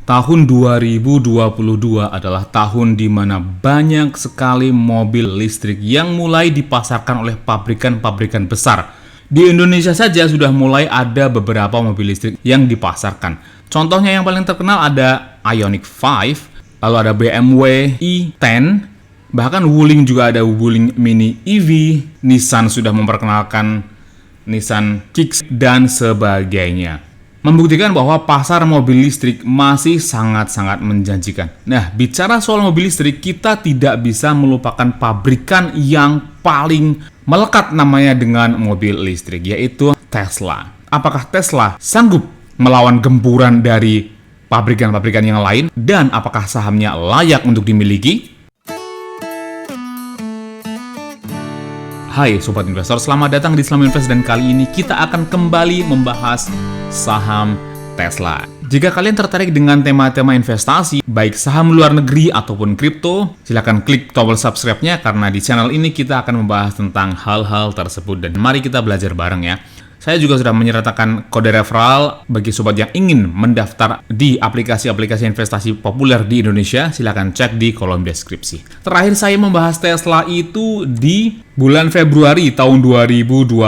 Tahun 2022 adalah tahun di mana banyak sekali mobil listrik yang mulai dipasarkan oleh pabrikan-pabrikan besar. Di Indonesia saja sudah mulai ada beberapa mobil listrik yang dipasarkan. Contohnya yang paling terkenal ada Ioniq 5, lalu ada BMW i10, bahkan Wuling juga ada Wuling Mini EV, Nissan sudah memperkenalkan Nissan Kicks dan sebagainya. Membuktikan bahwa pasar mobil listrik masih sangat-sangat menjanjikan. Nah, bicara soal mobil listrik, kita tidak bisa melupakan pabrikan yang paling melekat namanya dengan mobil listrik, yaitu Tesla. Apakah Tesla sanggup melawan gempuran dari pabrikan-pabrikan yang lain? Dan apakah sahamnya layak untuk dimiliki? Hai Sobat Investor, selamat datang di Slam Invest dan kali ini kita akan kembali membahas saham Tesla. Jika kalian tertarik dengan tema-tema investasi, baik saham luar negeri ataupun kripto, silahkan klik tombol subscribe-nya karena di channel ini kita akan membahas tentang hal-hal tersebut dan mari kita belajar bareng ya. Saya juga sudah menyertakan kode referral bagi sobat yang ingin mendaftar di aplikasi-aplikasi investasi populer di Indonesia. Silakan cek di kolom deskripsi. Terakhir saya membahas Tesla itu di bulan Februari tahun 2021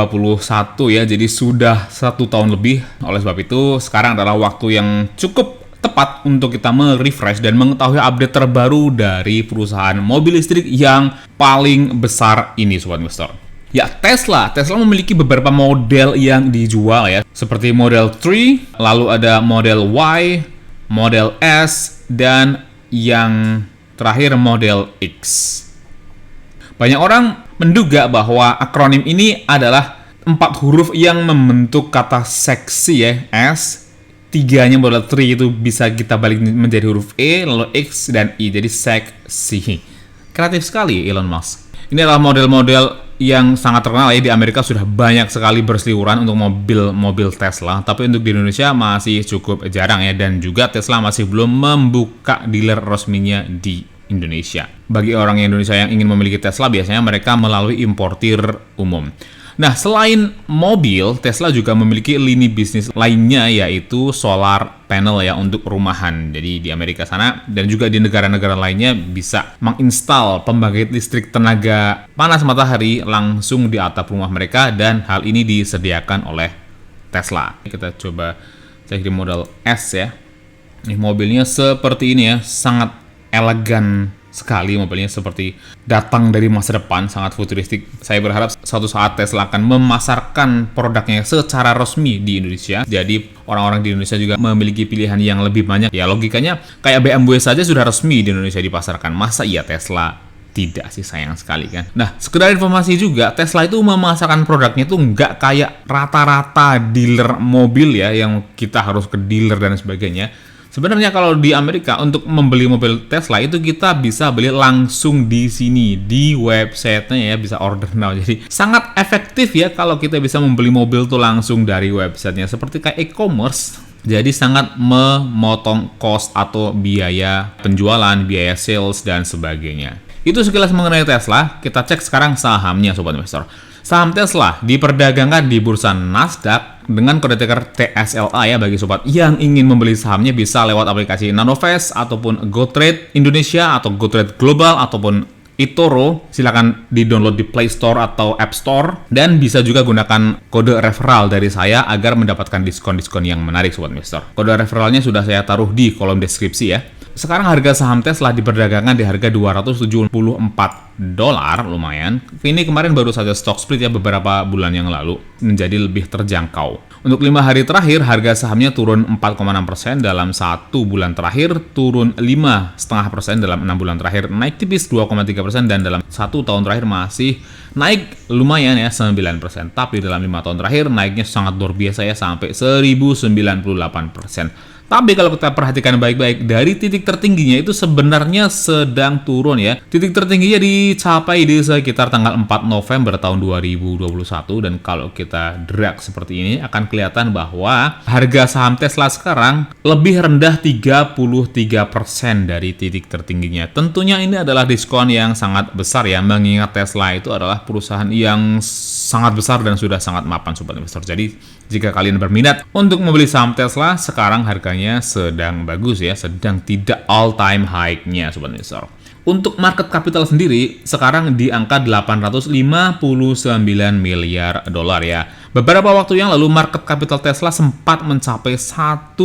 ya. Jadi sudah 1 tahun lebih. Oleh sebab itu sekarang adalah waktu yang cukup tepat untuk kita merefresh dan mengetahui update terbaru dari perusahaan mobil listrik yang paling besar ini Sobat Investor. Ya, Tesla memiliki beberapa model yang dijual ya, seperti Model 3, lalu ada Model Y, Model S, dan yang terakhir Model X. Banyak orang menduga bahwa akronim ini adalah 4 huruf yang membentuk kata seksi ya, S. 3-nya Model 3 itu bisa kita balik menjadi huruf E, lalu X dan I, jadi seksi. Kreatif sekali Elon Musk. Ini adalah model-model yang sangat terkenal ya, di Amerika sudah banyak sekali berseliweran untuk mobil Tesla, tapi untuk di Indonesia masih cukup jarang ya, dan juga Tesla masih belum membuka dealer resminya di Indonesia. Bagi orang Indonesia yang ingin memiliki Tesla, biasanya mereka melalui importir umum. Nah, selain mobil, Tesla juga memiliki lini bisnis lainnya yaitu solar panel ya untuk rumahan. Jadi di Amerika sana dan juga di negara-negara lainnya bisa menginstal pembangkit listrik tenaga panas matahari langsung di atap rumah mereka dan hal ini disediakan oleh Tesla. Kita coba cek di Model S ya. Ini mobilnya seperti ini ya, sangat elegan sekali mobilnya, seperti datang dari masa depan, sangat futuristik. Saya berharap suatu saat Tesla akan memasarkan produknya secara resmi di Indonesia. Jadi orang-orang di Indonesia juga memiliki pilihan yang lebih banyak. Ya logikanya kayak BMW saja sudah resmi di Indonesia dipasarkan. Masa iya Tesla tidak sih, sayang sekali kan. Nah, sekedar informasi juga, Tesla itu memasarkan produknya itu nggak kayak rata-rata dealer mobil ya, yang kita harus ke dealer dan sebagainya. Sebenarnya kalau di Amerika untuk membeli mobil Tesla itu kita bisa beli langsung di sini di websitenya ya, bisa order now. Jadi sangat efektif ya kalau kita bisa membeli mobil tuh langsung dari websitenya, seperti kayak e-commerce. Jadi sangat memotong cost atau biaya penjualan, biaya sales dan sebagainya. Itu sekilas mengenai Tesla. Kita cek sekarang sahamnya Sobat Investor. Saham Tesla diperdagangkan di bursa Nasdaq dengan kode ticker TSLA ya. Bagi sobat yang ingin membeli sahamnya bisa lewat aplikasi Nanovest ataupun GoTrade Indonesia atau GoTrade Global ataupun eToro. Silakan di-download di Play Store atau App Store dan bisa juga gunakan kode referral dari saya agar mendapatkan diskon-diskon yang menarik Sobat Investor. Kode referralnya sudah saya taruh di kolom deskripsi ya. Sekarang harga saham Tesla diperdagangkan di harga $274, lumayan. Ini kemarin baru saja stock split ya beberapa bulan yang lalu, menjadi lebih terjangkau. Untuk 5 hari terakhir, harga sahamnya turun 4,6% dalam 1 bulan terakhir, turun 5,5% dalam 6 bulan terakhir, naik tipis 2,3% dan dalam 1 tahun terakhir masih naik lumayan ya 9%. Tapi dalam 5 tahun terakhir naiknya sangat luar biasa ya, sampai 1098%. Tapi kalau kita perhatikan baik-baik, dari titik tertingginya itu sebenarnya sedang turun ya. Titik tertingginya dicapai di sekitar tanggal 4 November tahun 2021. Dan kalau kita drag seperti ini, akan kelihatan bahwa harga saham Tesla sekarang lebih rendah 33% dari titik tertingginya. Tentunya ini adalah diskon yang sangat besar ya, mengingat Tesla itu adalah perusahaan yang sangat besar dan sudah sangat mapan Sobat Investor. Jadi Jika kalian berminat untuk membeli saham Tesla, sekarang harganya sedang bagus ya, sedang tidak all time high-nya Sobat Investor. Untuk market capital sendiri, sekarang di angka 859 miliar dolar ya. Beberapa waktu yang lalu, market capital Tesla sempat mencapai 1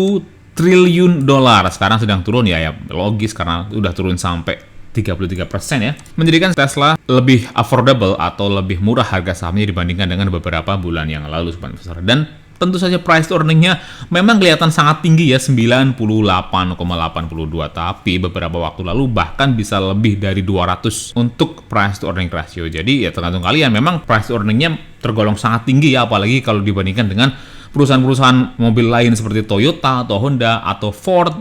triliun dolar. Sekarang sedang turun ya, logis karena udah turun sampai 33% ya. Menjadikan Tesla lebih affordable atau lebih murah harga sahamnya dibandingkan dengan beberapa bulan yang lalu, Sobat Investor. Dan tentu saja price to earning-nya memang kelihatan sangat tinggi ya, 98,82, tapi beberapa waktu lalu bahkan bisa lebih dari 200 untuk price to earning ratio. Jadi ya tergantung kalian, memang price to earning-nya tergolong sangat tinggi ya, apalagi kalau dibandingkan dengan perusahaan-perusahaan mobil lain seperti Toyota atau Honda atau Ford,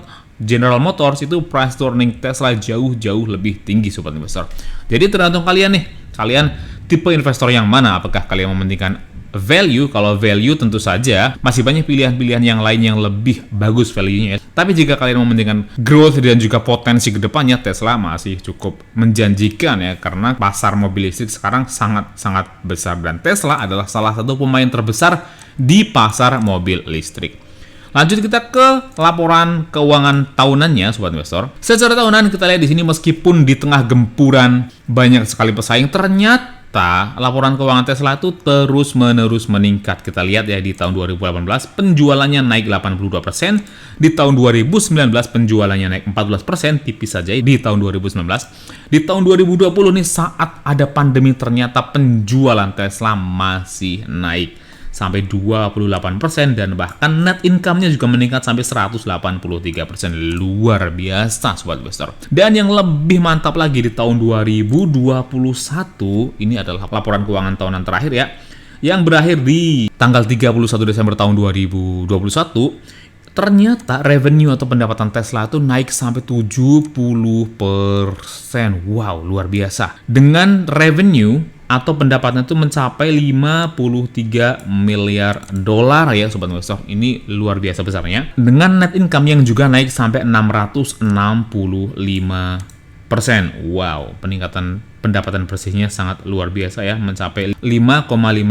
General Motors. Itu price to earning Tesla jauh-jauh lebih tinggi Sobat Investor. Jadi tergantung kalian nih, kalian tipe investor yang mana, apakah kalian mementingkan value? Kalau value tentu saja masih banyak pilihan-pilihan yang lain yang lebih bagus value-nya ya. Tapi jika kalian mementingkan growth dan juga potensi kedepannya, Tesla masih cukup menjanjikan ya, karena pasar mobil listrik sekarang sangat-sangat besar dan Tesla adalah salah satu pemain terbesar di pasar mobil listrik. Lanjut kita ke laporan keuangan tahunannya Sobat Investor. Secara tahunan kita lihat di sini, meskipun di tengah gempuran banyak sekali pesaing, ternyata laporan keuangan Tesla itu terus-menerus meningkat. Kita lihat ya, di tahun 2018 penjualannya naik 82%, di tahun 2019 penjualannya naik 14%, tipis saja di tahun 2019. Di tahun 2020 nih, saat ada pandemi, ternyata penjualan Tesla masih naik sampai 28%, dan bahkan net income-nya juga meningkat sampai 183%. Luar biasa Sobat Investor. Dan yang lebih mantap lagi, di tahun 2021, ini adalah laporan keuangan tahunan terakhir ya, yang berakhir di tanggal 31 Desember tahun 2021, ternyata revenue atau pendapatan Tesla itu naik sampai 70%. Wow, luar biasa. Dengan revenue atau pendapatan itu mencapai 53 miliar dolar ya Sobat Investor. Ini luar biasa besarnya. Dengan net income yang juga naik sampai 665%. Wow, peningkatan pendapatan bersihnya sangat luar biasa ya, mencapai 5,5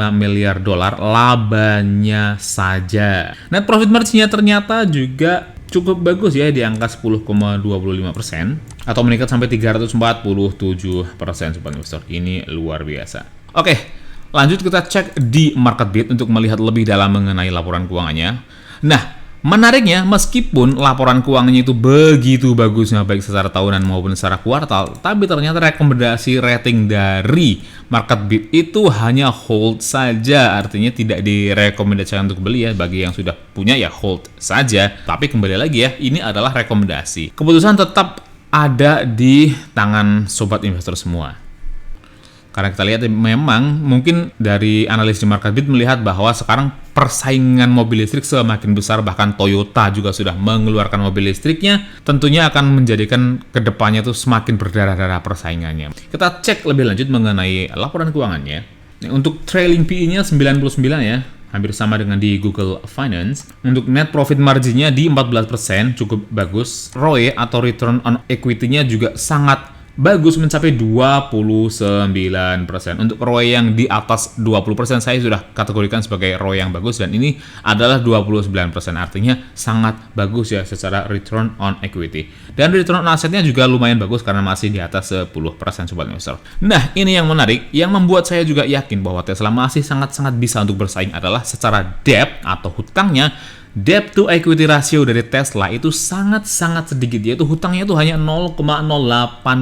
miliar dolar labanya saja. Net profit margin-nya ternyata juga cukup bagus ya, di angka 10,25% atau meningkat sampai 347% Sobat Investor. Ini luar biasa. Oke, lanjut kita cek di MarketBeat untuk melihat lebih dalam mengenai laporan keuangannya. Nah, menariknya, meskipun laporan keuangannya itu begitu bagusnya baik secara tahunan maupun secara kuartal, tapi ternyata rekomendasi rating dari MarketBeat itu hanya hold saja. Artinya tidak direkomendasikan untuk beli ya, bagi yang sudah punya ya hold saja. Tapi kembali lagi ya, ini adalah rekomendasi. Keputusan tetap ada di tangan sobat investor semua. Karena kita lihat memang mungkin dari analis di MarketBeat melihat bahwa sekarang persaingan mobil listrik semakin besar, bahkan Toyota juga sudah mengeluarkan mobil listriknya, tentunya akan menjadikan kedepannya itu semakin berdarah-darah persaingannya. Kita cek lebih lanjut mengenai laporan keuangannya. Untuk trailing PE-nya 99 ya, hampir sama dengan di Google Finance. Untuk net profit margin-nya di 14%, cukup bagus. ROE atau return on equity-nya juga sangat bagus, mencapai 29%. Untuk ROE yang di atas 20% saya sudah kategorikan sebagai ROE yang bagus, dan ini adalah 29%. Artinya sangat bagus ya secara return on equity. Dan return on assetnya juga lumayan bagus karena masih di atas 10% sobat investor. Nah, ini yang menarik, yang membuat saya juga yakin bahwa Tesla masih sangat-sangat bisa untuk bersaing adalah secara debt atau hutangnya. Debt to equity ratio dari Tesla itu sangat-sangat sedikit, yaitu hutangnya itu hanya 0,08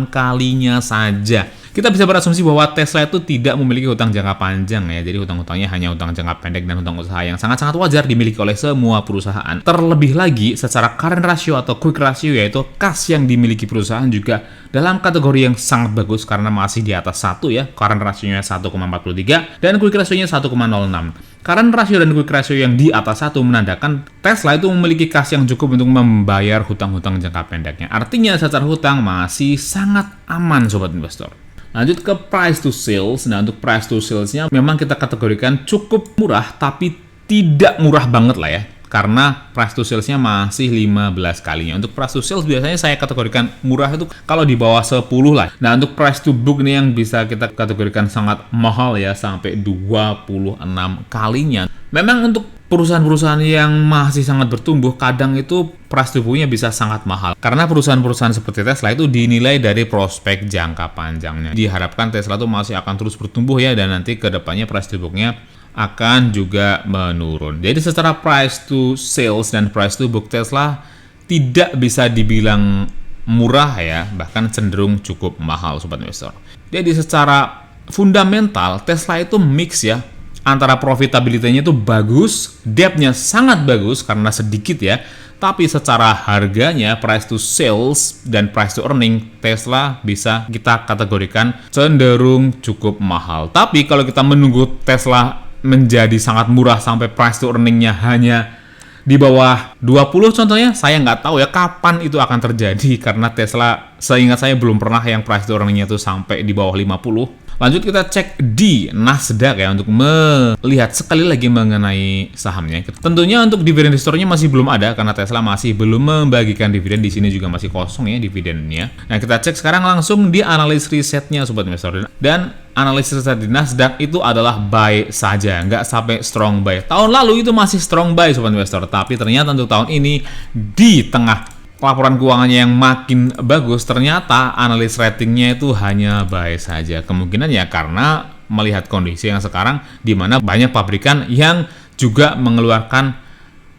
kalinya saja. Kita bisa berasumsi bahwa Tesla itu tidak memiliki hutang jangka panjang ya, jadi hutang-hutangnya hanya hutang jangka pendek dan hutang usaha yang sangat-sangat wajar dimiliki oleh semua perusahaan. Terlebih lagi secara current ratio atau quick ratio, yaitu kas yang dimiliki perusahaan juga dalam kategori yang sangat bagus karena masih di atas 1 ya. Current ratio-nya 1,43 dan quick ratio-nya 1,06. Current ratio dan quick ratio yang di atas 1 menandakan Tesla itu memiliki kas yang cukup untuk membayar hutang-hutang jangka pendeknya. Artinya secara hutang masih sangat aman sobat investor. Lanjut ke price to sales. Nah, untuk price to sales-nya memang kita kategorikan cukup murah, tapi tidak murah banget lah ya. karena price to sales-nya masih 15 kalinya. Untuk price to sales biasanya saya kategorikan murah itu kalau di bawah 10 lah. Nah, untuk price to book nih yang bisa kita kategorikan sangat mahal ya, sampai 26 kalinya. Memang untuk perusahaan-perusahaan yang masih sangat bertumbuh, kadang itu price to book-nya bisa sangat mahal. Karena perusahaan-perusahaan seperti Tesla itu dinilai dari prospek jangka panjangnya. Diharapkan Tesla itu masih akan terus bertumbuh ya, dan nanti ke depannya price to book-nya akan juga menurun. Jadi secara price to sales dan price to book, Tesla tidak bisa dibilang murah ya, bahkan cenderung cukup mahal sobat investor. Jadi secara fundamental Tesla itu mix ya, antara profitability-nya itu bagus, debt-nya sangat bagus karena sedikit ya, tapi secara harganya price to sales dan price to earning, Tesla bisa kita kategorikan cenderung cukup mahal. Tapi kalau kita menunggu Tesla menjadi sangat murah sampai price to earning-nya hanya di bawah 20 contohnya, saya nggak tahu ya kapan itu akan terjadi, karena Tesla seingat saya belum pernah yang price to earning-nya itu sampai di bawah 50. Lanjut kita cek di Nasdaq ya, untuk melihat sekali lagi mengenai sahamnya. Tentunya untuk dividen historinya masih belum ada karena Tesla masih belum membagikan dividen. Di sini juga masih kosong ya dividennya. Nah, kita cek sekarang langsung di analis risetnya sobat investor. Dan analis riset di Nasdaq itu adalah buy saja, nggak sampai strong buy. Tahun lalu itu masih strong buy sobat investor, tapi ternyata untuk tahun ini di tengah laporan keuangannya yang makin bagus, ternyata analis ratingnya itu hanya buy saja. Kemungkinan ya karena melihat kondisi yang sekarang di mana banyak pabrikan yang juga mengeluarkan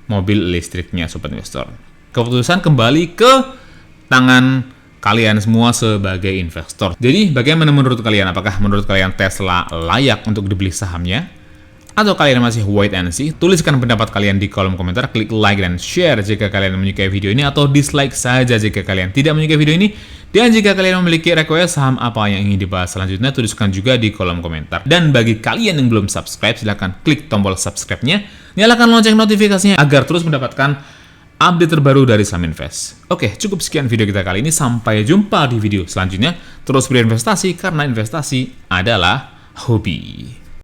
mobil listriknya sobat investor. Keputusan kembali ke tangan kalian semua sebagai investor. Jadi bagaimana menurut kalian? Apakah menurut kalian Tesla layak untuk dibeli sahamnya? Atau kalian masih wait and see? Tuliskan pendapat kalian di kolom komentar, klik like dan share jika kalian menyukai video ini, atau dislike saja jika kalian tidak menyukai video ini. Dan jika kalian memiliki request saham apa yang ingin dibahas selanjutnya, tuliskan juga di kolom komentar. Dan bagi kalian yang belum subscribe, silahkan klik tombol subscribe-nya, nyalakan lonceng notifikasinya agar terus mendapatkan update terbaru dari Saham Invest. Oke, cukup sekian video kita kali ini. Sampai jumpa di video selanjutnya. Terus berinvestasi karena investasi adalah hobi.